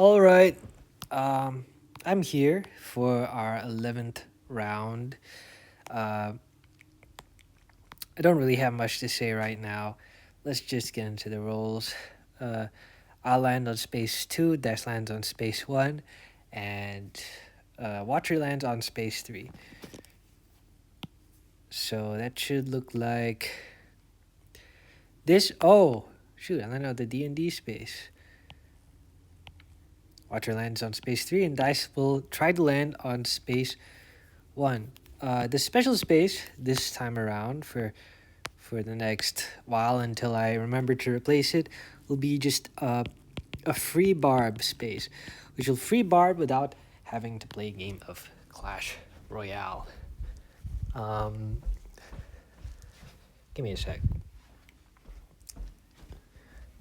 All right. Um, I'm here for our 11th round. Uh, I don't really have much to say right now. Let's just get into the roles. Uh, I'll land on space 2, Dash lands on space 1, and Watcher lands on space 3. So that should look like this. Oh, shoot, I landed on the D&D space. Watcher lands on space 3, and Dice will try to land on space 1. The special space this time around for the next while until I remember to replace it will be just a free barb space, which will free barb without having to play a game of Clash Royale. Give me a sec.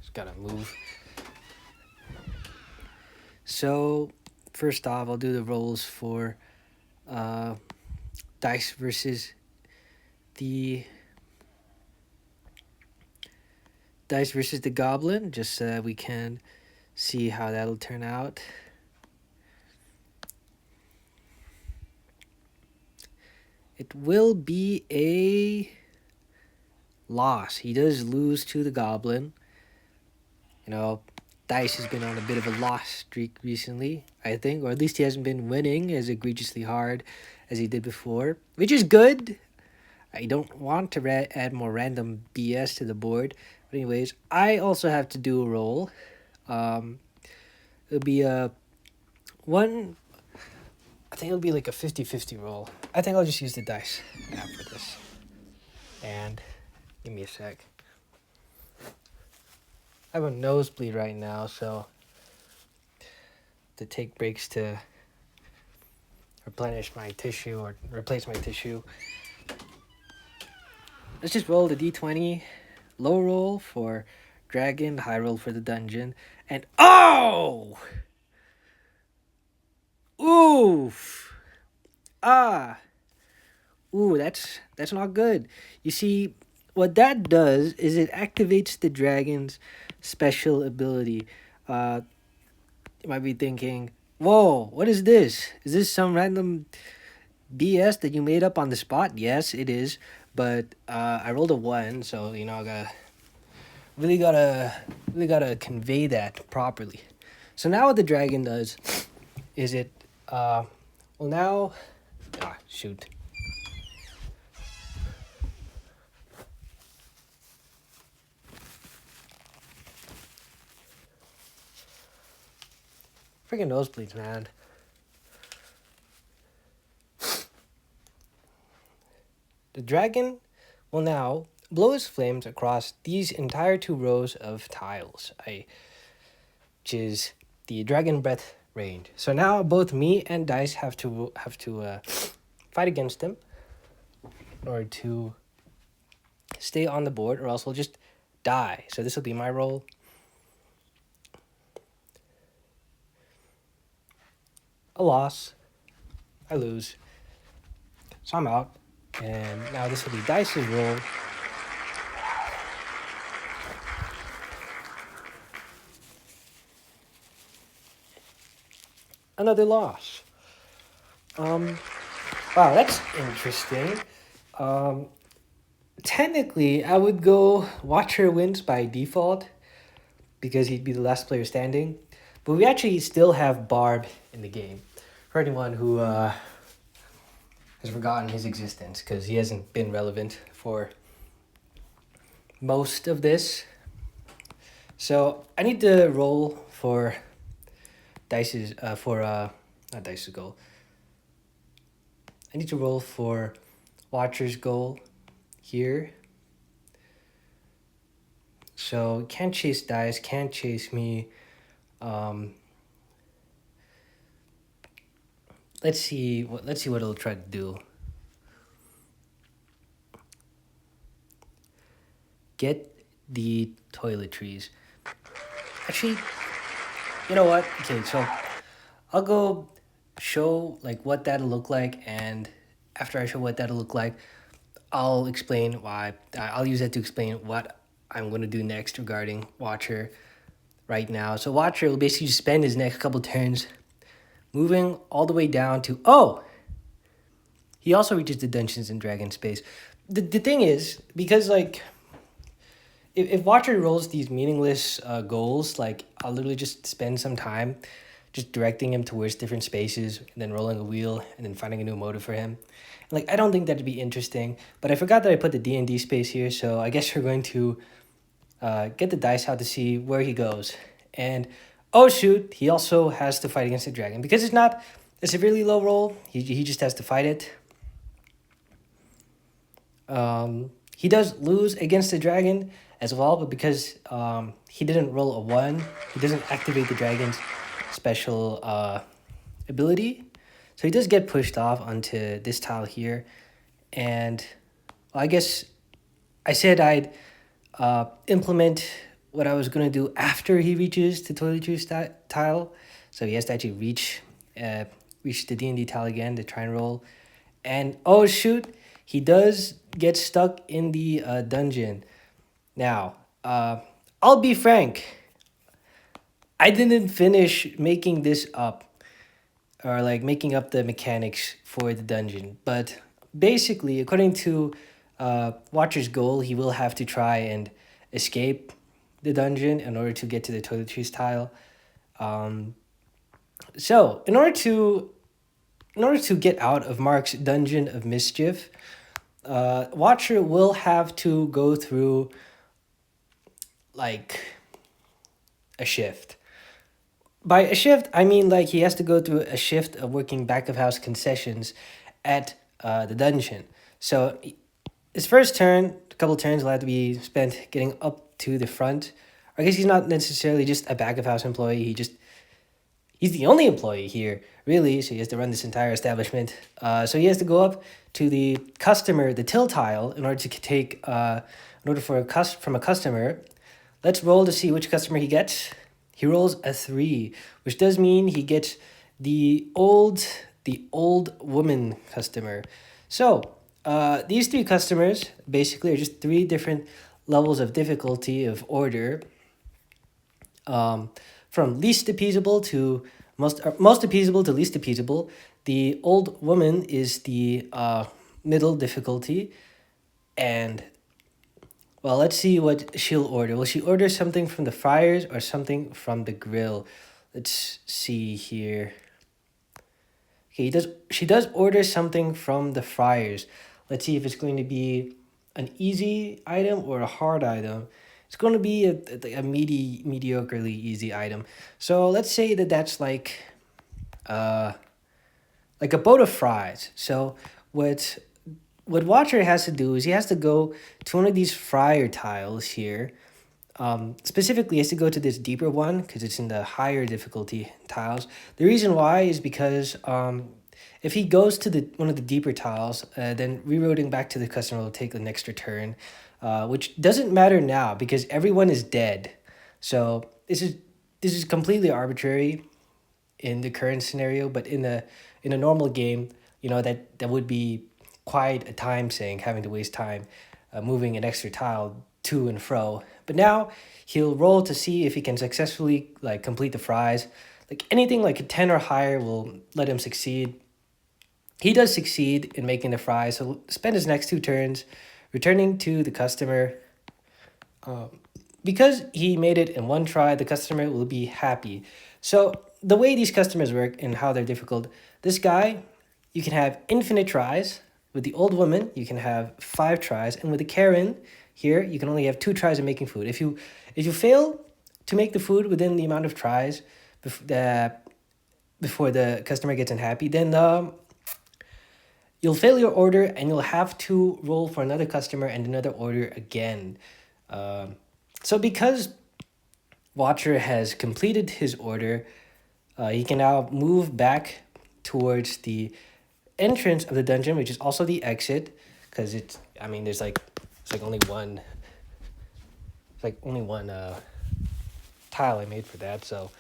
Just gotta move. So first off, I'll do the rolls for Dice versus the Goblin, just so that we can see how that'll turn out. It will be a loss. He does lose to the Goblin. You know, Dice has been on a bit of a loss streak recently, I think, or at least he hasn't been winning as egregiously hard as he did before, which is good. I don't want to add more random BS to the board. But anyways, I also have to do a roll. It'll be a one. I think it'll be like a 50-50 roll. I think I'll just use the dice app for this. And give me a sec. I have a nosebleed right now, so to take breaks to replenish my tissue or replace my tissue. Let's just roll the d20. Low roll for dragon, high roll for the dungeon, and oh! Oof! Ah! Ooh, that's not good. You see, what that does is it activates the dragon's special ability. You might be thinking, whoa, what is this? Is this some random BS that you made up on the spot? Yes, it is. But I rolled a 1, so I really gotta convey that properly. So now what the dragon does is it shoot. Freaking nosebleeds, man. The dragon will now blow his flames across these entire 2 rows of tiles, which is the dragon breath range. So now both me and Dice have to fight against him in order to stay on the board, or else we'll just die. So this will be my roll. A loss. I lose. So I'm out. And now this will be Dice's roll. Another loss. Wow, that's interesting. Technically, I would go Watcher wins by default because he'd be the last player standing. But we actually still have Barb in the game. For anyone who has forgotten his existence, because he hasn't been relevant for most of this. So I need to roll for Dice's not Dice's goal. I need to roll for Watcher's goal here. So can't chase Dice, can't chase me. Let's see what it'll try to do. Get the toiletries. Actually, you know what? Okay, so I'll go show like what that'll look like, and after I show what that'll look like, I'll explain why. I'll use that to explain what I'm going to do next regarding Watcher. right now. So Watcher will basically just spend his next couple turns moving all the way down to, oh, he also reaches the Dungeons and Dragons space. The thing is, because like if Watcher rolls these meaningless goals, like I'll literally just spend some time just directing him towards different spaces and then rolling a wheel and then finding a new motive for him. Like, I don't think that'd be interesting, but I forgot that I put the D&D space here, so I guess we're going to get the dice out to see where he goes. And, oh shoot, he also has to fight against the dragon. Because it's not a severely low roll, he just has to fight it. He does lose against the dragon as well, but because he didn't roll a 1, he doesn't activate the dragon's special ability. So he does get pushed off onto this tile here. And well, I guess I said I'd implement what I was going to do after he reaches the toiletries tile. So he has to actually reach the D&D tile again to try and roll. And oh shoot, he does get stuck in the dungeon. Now, I'll be frank. I didn't finish making this up, or like making up the mechanics for the dungeon. But basically, according to Watcher's goal, he will have to try and escape the dungeon in order to get to the toiletries tile. So in order to get out of Mark's dungeon of mischief, Watcher will have to go through like a shift. By a shift, I mean like he has to go through a shift of working back of house concessions at the dungeon. So his first turn, a couple turns will have to be spent getting up to the front. I guess he's not necessarily just a back of house employee. He's the only employee here, really. So he has to run this entire establishment. So he has to go up to the customer, the till tile, in order to take from a customer. Let's roll to see which customer he gets. He rolls a 3, which does mean he gets the old woman customer. So these 3 customers basically are just 3 different levels of difficulty of order, from least appeasable to most appeasable to least appeasable. The old woman is the middle difficulty, and well, let's see what she'll order. Will she order something from the fryers or something from the grill? Let's see here. Okay, she does order something from the fryers. Let's see if it's going to be an easy item or a hard item. It's going to be a mediocrely easy item. So let's say that's like a boat of fries. So what Watcher has to do is he has to go to one of these fryer tiles here. Specifically, he has to go to this deeper one because it's in the higher difficulty tiles. The reason why is because if he goes to one of the deeper tiles, then rerouting back to the customer will take an extra turn, which doesn't matter now because everyone is dead. So this is completely arbitrary in the current scenario, but in a normal game, that would be quite a time sink, having to waste time moving an extra tile to and fro. But now he'll roll to see if he can successfully complete the fries. Like anything like a 10 or higher will let him succeed. He does succeed in making the fries, so he'll spend his next 2 turns returning to the customer. Because he made it in 1 try, the customer will be happy. So the way these customers work and how they're difficult, this guy, you can have infinite tries. With the old woman, you can have 5 tries, and with the Karen here, you can only have 2 tries of making food. If you fail to make the food within the amount of tries before the customer gets unhappy, then you'll fail your order, and you'll have to roll for another customer and another order again. So because Watcher has completed his order, he can now move back towards the entrance of the dungeon, which is also the exit, because there's only one tile I made for that, so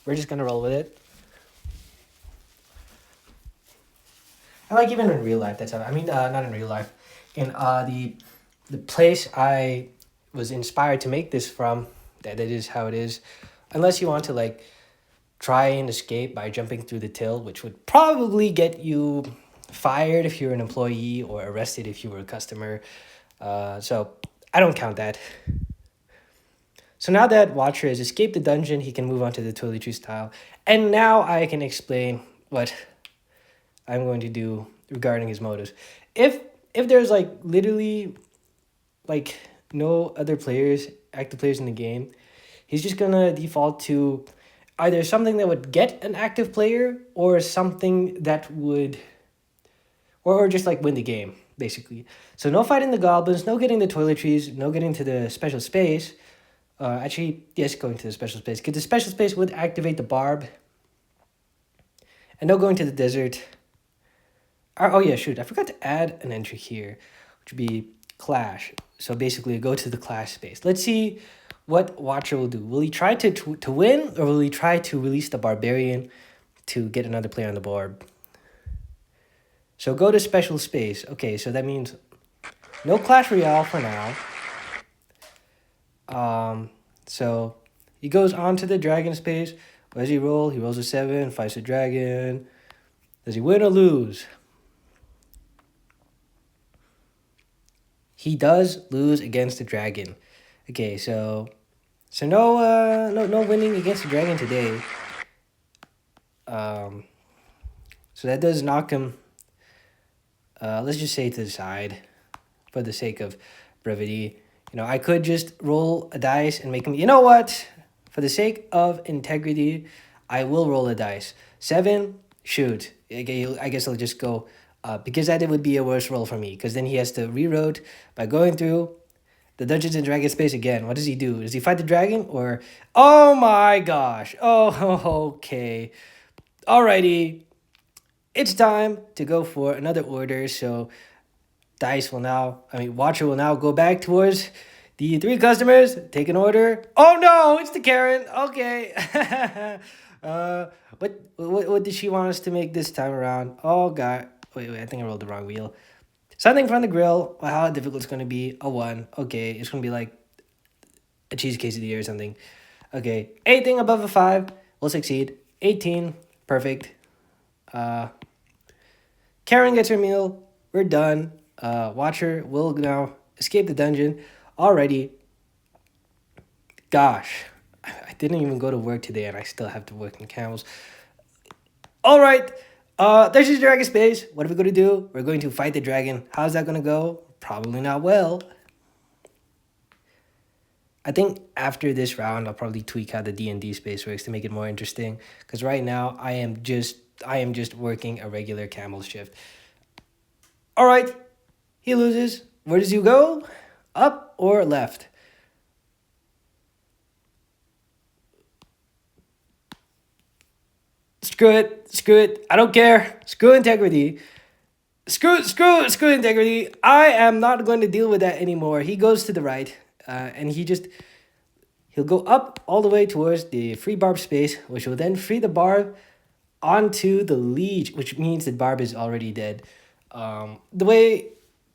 we're just gonna roll with it. And like even in real life, that's how not in real life, in the place I was inspired to make this from, that is how it is. unless you want to like try and escape by jumping through the till, which would probably get you fired if you're an employee or arrested if you were a customer. So I don't count that. So now that Watcher has escaped the dungeon, he can move on to the toiletries tile. And now I can explain what I'm going to do regarding his motives. If there's like literally like no other players, active players in the game, he's just gonna default to either something that would get an active player or something that would or just like win the game, basically. So no fighting the goblins, no getting the toiletries, no getting to the special space. Actually, yes, going to the special space. Because the special space would activate the barb. And no going to the desert. Oh yeah, shoot. I forgot to add an entry here, which would be clash. So basically, go to the clash space. Let's see what Watcher will do. Will he try to win, or will he try to release the barbarian to get another player on the board? So go to special space. Okay, so that means no Clash Royale for now. So he goes on to the dragon space. What does he roll? He rolls a 7, fights the dragon. Does he win or lose? He does lose against the dragon. Okay, so no winning against the dragon today. So that does knock him. Let's just say to the side, for the sake of brevity. You know, I could just roll a dice and make him. You know what? For the sake of integrity, I will roll a dice. 7, shoot. Okay, I guess I'll just go. Because that would be a worse roll for me. Because then he has to reroute by going through the Dungeons and Dragons space again. What does he do? Does he fight the dragon or? Oh my gosh! Oh, okay. Alrighty, it's time to go for another order. So Watcher will now go back towards the 3 customers, take an order. Oh no, it's the Karen. Okay. What did she want us to make this time around? Oh god. Wait, I think I rolled the wrong wheel. Something from the grill. Well, how difficult it's gonna be? A 1. Okay, it's gonna be like a cheese quesadilla or something. Okay. Anything above a 5 will succeed. 18. Perfect. Karen gets her meal. We're done. Watcher will now escape the dungeon. Already. Gosh, I didn't even go to work today and I still have to work in camels. All right. There's his dragon space. What are we going to do? We're going to fight the dragon. How's that going to go? Probably not well. I think after this round, I'll probably tweak how the D&D space works to make it more interesting. Because right now, I am just working a regular camel shift. All right. He loses. Where does he go? Up or left? Screw it. I don't care. Screw integrity. Screw integrity. I am not going to deal with that anymore. He goes to the right, and he'll go up all the way towards the free barb space, which will then free the barb onto the leech, which means that barb is already dead. The way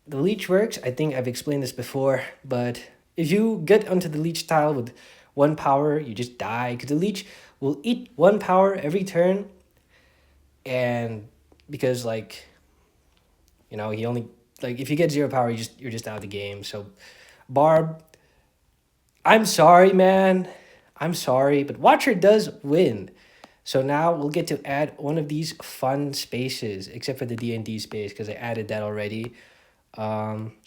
the leech works, I think I've explained this before, but if you get onto the leech tile with 1 power, you just die, because the leech will eat 1 power every turn, and because like, you know, he only, like, if you get 0 power, you're just out of the game. So barb, I'm sorry, man. I'm sorry, but Watcher does win. So now we'll get to add one of these fun spaces, except for the D&D space, because I added that already.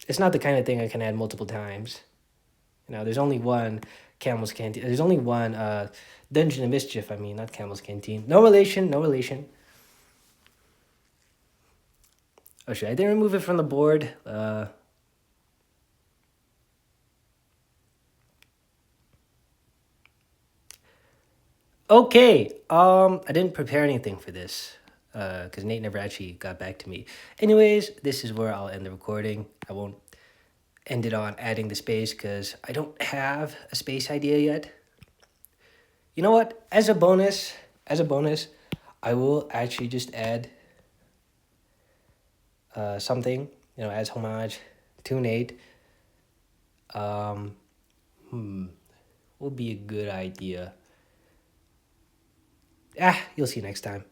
It's not the kind of thing I can add multiple times. You know, there's only one Camel's Canteen. There's only one Dungeon of Mischief, I mean, not Camel's Canteen. No relation. Oh shit, I didn't remove it from the board. Okay, I didn't prepare anything for this, because Nate never actually got back to me. Anyways, this is where I'll end the recording. I won't end it on adding the space, because I don't have a space idea yet. You know what? As a bonus, I will actually just add something, you know, as homage to Nate. Would be a good idea. You'll see you next time.